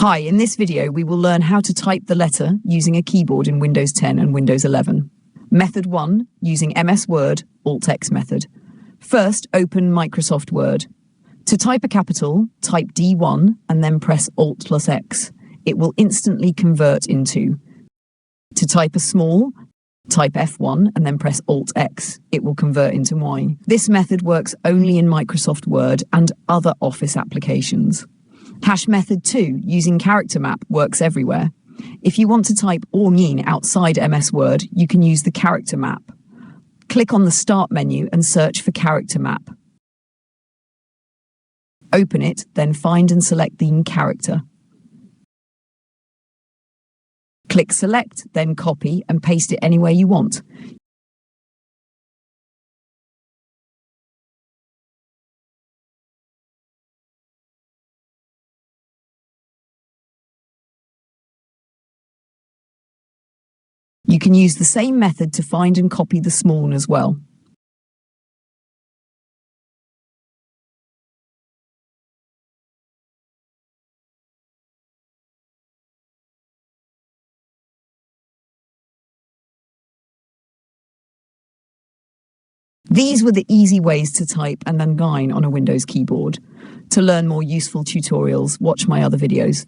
Hi, in this video we will learn how to type the letter using a keyboard in Windows 10 and Windows 11. Method 1, using MS Word, Alt-X method. First, open Microsoft Word. To type a capital, type D1 and then press Alt plus X. It will instantly convert into. To type a small, type F1 and then press Alt X. It will convert into Y. This method works only in Microsoft Word and other Office applications. Hash method 2, using character map, works everywhere. If you want to type enye outside MS Word, you can use the character map. Click on the Start menu and search for character map. Open it, then find and select the character. Click Select, then copy and paste it anywhere you want. You can use the same method to find and copy the small one as well. These were the easy ways to type and then enye on a Windows keyboard. To learn more useful tutorials, watch my other videos.